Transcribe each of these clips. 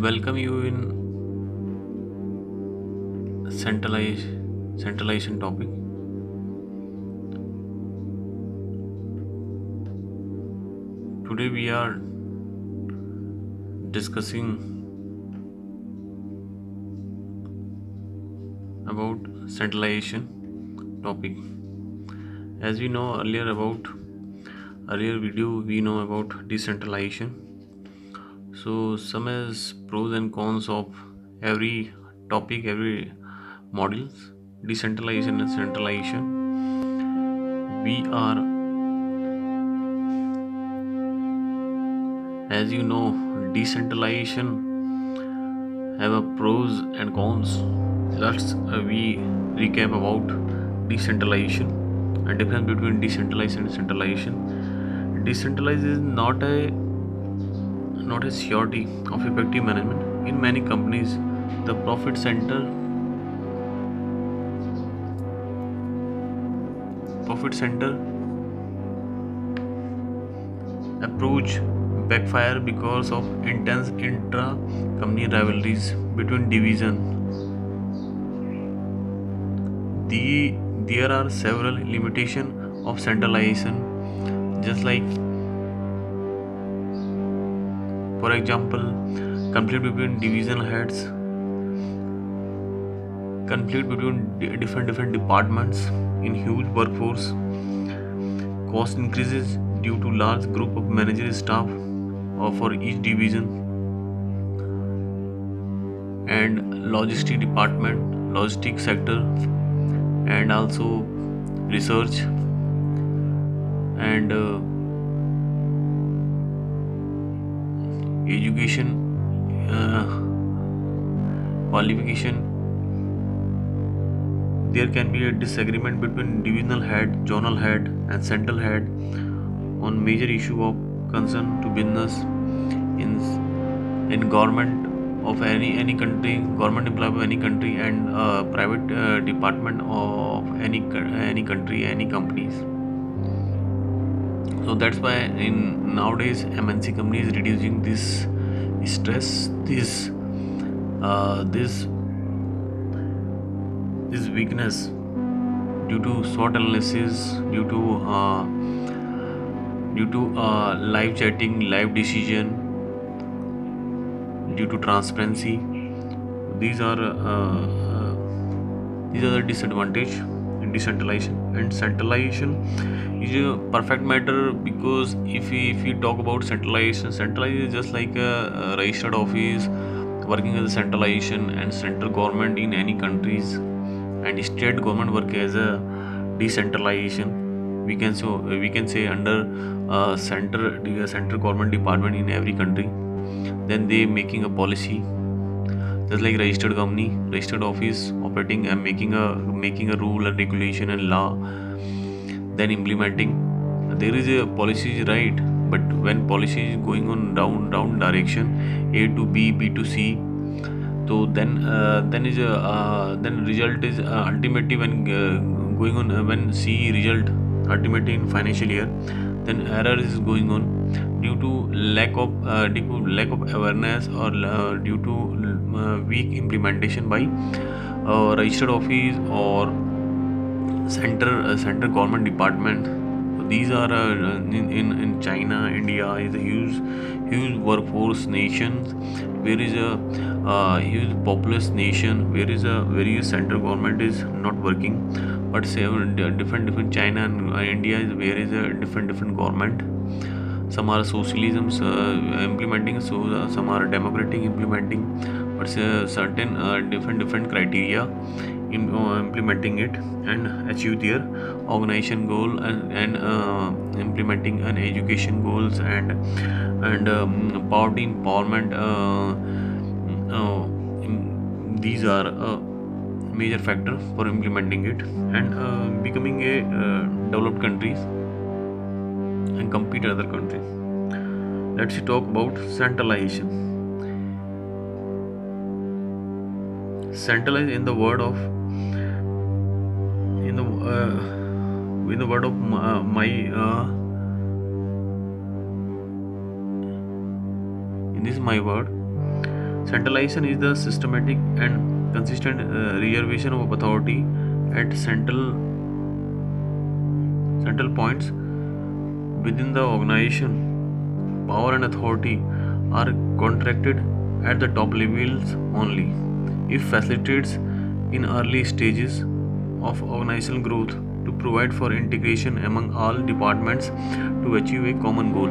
welcome you in centralization topic. Today we are discussing about centralization topic. As we know earlier video, we know about decentralization. So some is pros and cons of every topic, every modules. Decentralization and centralization. We are, as you know, decentralization have a pros and cons. Let's we recap about decentralization and difference between decentralized and centralization. Decentralized is not a surety of effective management. In many companies, the profit center approach backfire because of intense intra-company rivalries between division. There are several limitations of centralization, just like, for example, conflict between division heads, conflict between different departments in huge workforce, cost increases due to large group of managerial staff for each division, and logistic sector, and also research and education qualification. There can be a disagreement between divisional head, zonal head, and central head on major issue of concern to business in government of any country, government employee of any country, and private department of any country, any companies. So that's why in nowadays MNC company is reducing this stress, this weakness due to SWOT analysis, due to live chatting, live decision, due to transparency. These are the disadvantage in decentralization. And centralization is a perfect matter, because if we talk about centralization, centralization is just like a registered office working as a centralization, and central government in any countries and state government work as a decentralization. We can say under center government department in every country. Then they making a policy, just like registered company, registered office operating and making a rule and regulation and law, then implementing. There is a policy is right, but when policy is going on down direction, A to B, B to C, so then is a then result is ultimately when going on when C result ultimately in financial year, then error is going on due to lack of awareness, or due to weak implementation by registered office or center government department. So these are in China, India is a huge workforce nation, where is a huge populous nation, where is central government is not working, but say different China and India is where is a different government. Some are socialisms implementing, so some are democratic implementing, but certain different criteria in implementing it and achieve their organization goal, and implementing an education goals, and poverty empowerment. These are major factor for implementing it, and becoming a developed countries and compete other countries. Let's talk about centralization. Centralized in the word of in the word of my in this my word, Centralization is the systematic and consistent reservation of authority at central points within the organization. Power and authority are contracted at the top levels only. It facilitates in early stages of organizational growth to provide for integration among all departments to achieve a common goal.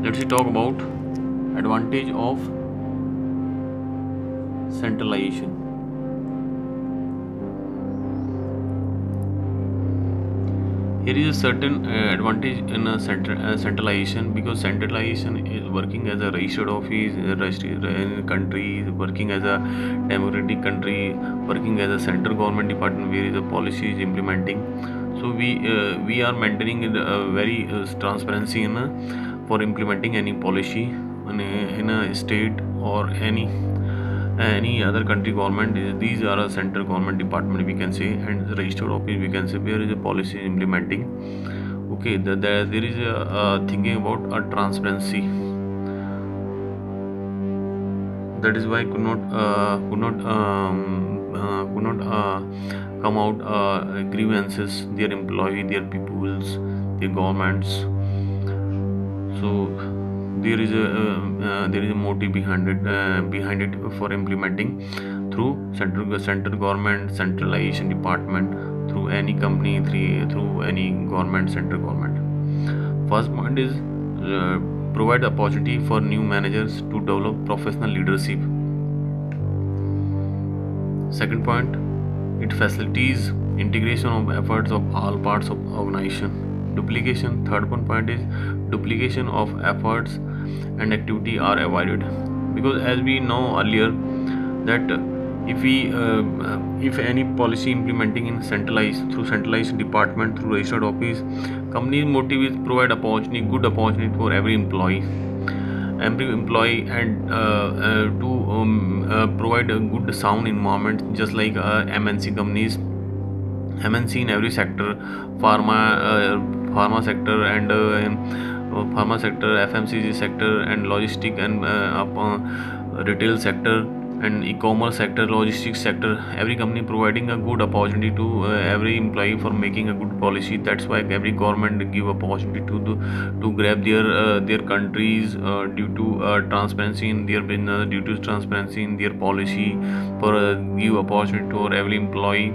Let's talk about advantage of centralization. Here is a certain advantage in centralization, because centralization is working as a registered office, registered country, working as a democratic country, working as a central government department where the policy is implementing. So we are maintaining very transparency for implementing any policy in a state or any other country government. These are a central government department, we can say, and the registered office, we can say, where is a policy implementing. Okay, there is a thinking about a transparency. That is why could not come out grievances their employee, their peoples, their governments. So there is a motive behind it for implementing through central government centralization department, through any company, through any government, central government. First point is provide opportunity for new managers to develop professional leadership. Second point, it facilitates integration of efforts of all parts of organization. Duplication. Third point is duplication of efforts and activity are avoided, because as we know earlier that if any policy implementing in centralized through centralized department, through registered office, company's motive is provide opportunity, good opportunity for every employee, and to provide a good sound environment, just like MNC companies, MNC in every sector, pharma, pharma sector, and pharma sector, FMCG sector, and logistic, and retail sector, and e-commerce sector, logistics sector. Every company providing a good opportunity to every employee for making a good policy. That's why every government give opportunity to grab their countries due to transparency in their business, due to transparency in their policy, for give opportunity to every employee.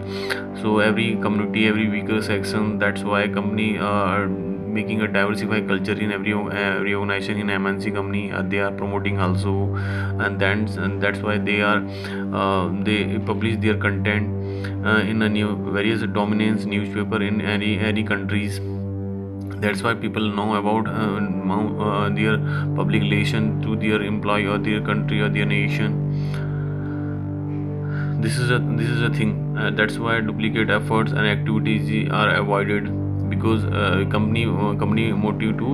So every community, every weaker section. That's why company are making a diversified culture in every organization. In MNC company they are promoting also, and that's why they publish their content in a new various dominance newspaper in any countries. That's why people know about their public relation to their employee or their country or their nation. This is a thing. That's why duplicate efforts and activities are avoided, because company motive to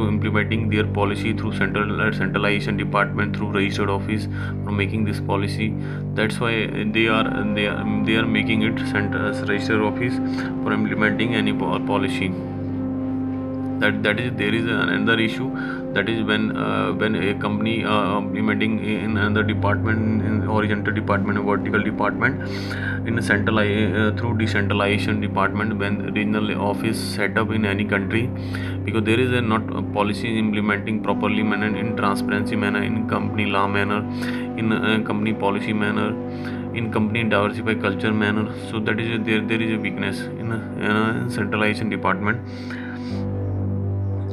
implementing their policy through centralization department, through registered office, for making this policy. That's why they are making it registered office for implementing any policy. That is, there is another issue, that is when a company implementing in another department, in horizontal department, vertical department, in a through decentralization department, when regional office set up in any country, because there is a not a policy implementing properly manner, in transparency manner, in company law manner, in company policy manner, in company diversified culture manner. So that is there is a weakness in a centralization department.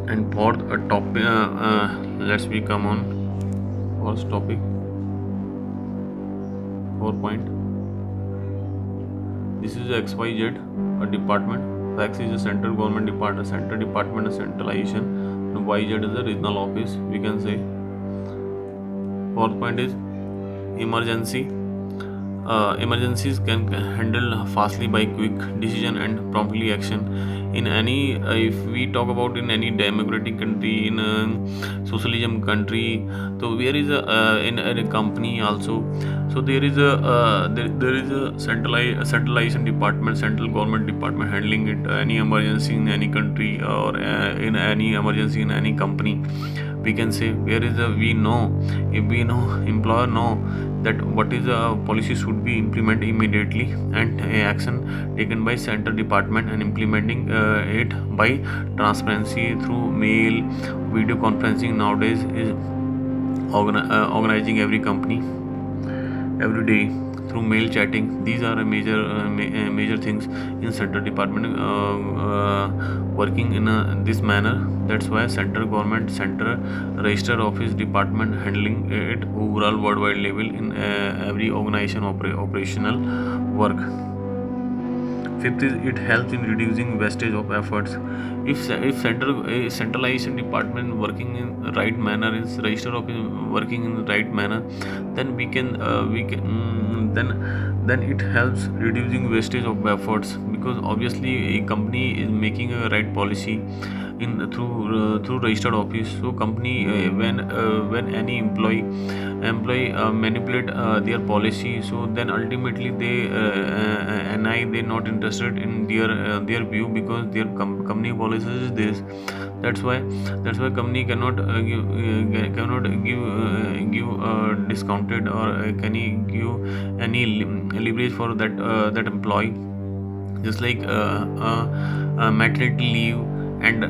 And for a topic, let's we come on first topic, 4 point. This is XYZ, a department. X is a central government department, central department of centralization, and YZ is a regional office, we can say. Fourth point is emergency. Emergencies can handle fastly by quick decision and promptly action. In any if we talk about in any democratic country, in a socialism country, so there is in a company also. So there is there is a centralization department, central government department, handling it any emergency in any country, or in any emergency in any company, we can say, where is the we know, if we know, employer know that what is the policy should be implemented immediately, and action taken by center department, and implementing it by transparency through mail, video conferencing nowadays is organizing every company every day through mail chatting. These are a major things in center department working in this manner. That's why center government center register office department handling it overall worldwide level in every organization operational work. Fifth is it helps in reducing wastage of efforts. If centralization department working in right manner, is register of working in the right manner, then then it helps reducing wastage of efforts, because obviously a company is making a right policy in through registered office. So company when any employee manipulate their policy, so then ultimately they not interested in their view, because their company policy is this. That's why company cannot give discounted, or can he give any leverage for that employee, just like maternity leave and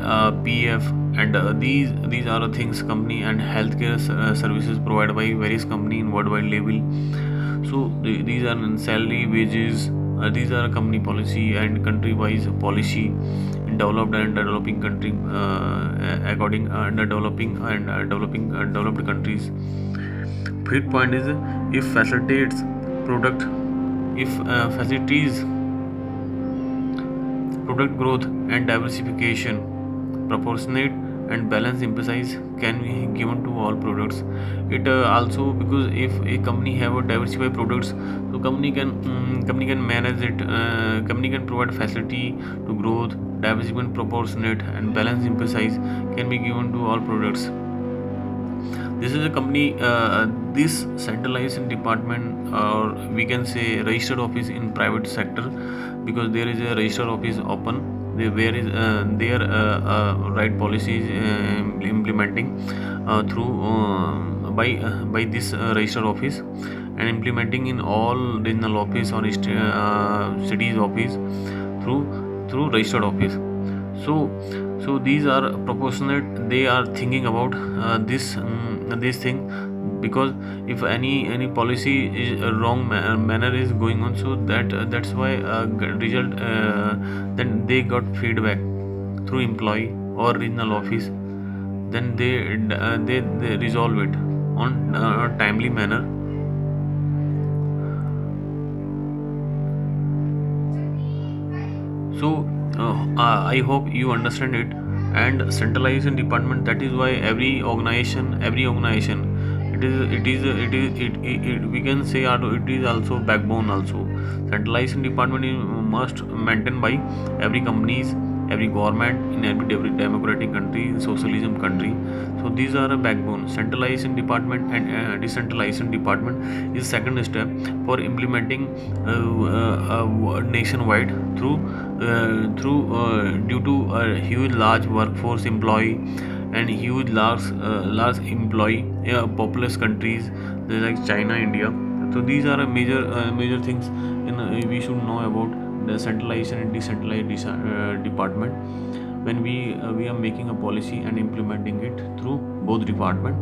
PF, and these are the things company, and healthcare services provided by various company in worldwide level. So these are salary, wages. These are company policy and country wise policy in developed and developing country, according developing and developed countries. Fifth point is, if facilitates product if facilities product growth and diversification, proportionate and balanced emphasis can be given to all products. It also, because if a company have a diversified products, so company can manage it. Company can provide facility to growth, diversification, proportionate and balanced emphasis can be given to all products. This is a company, this centralized department, or we can say registered office in private sector, because there is a registered office open, where is their right policies implementing through by this registered office, and implementing in all regional office or cities office through registered office. So these are proportionate, they are thinking about this thing, because if any policy is a wrong manner is going on, so that's why result, then they got feedback through employee or regional office, then they resolve it on a timely manner. So I hope you understand it. And centralization department, that is why every organization, it we can say it is also backbone also. Centralization department is must maintained by every companies, every government in every democratic country, socialism country. So these are a backbone. Centralization department and decentralization department is second step for implementing nationwide due to a huge large workforce employee, and huge large employee populous countries like China, India. So these are a major things in we should know about the centralization and decentralized department, when we are making a policy and implementing it through both department.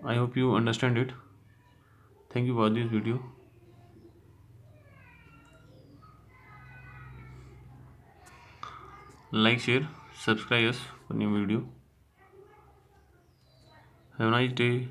I hope you understand it. Thank you for this video. Like, share, subscribe us for new video. Have a nice day.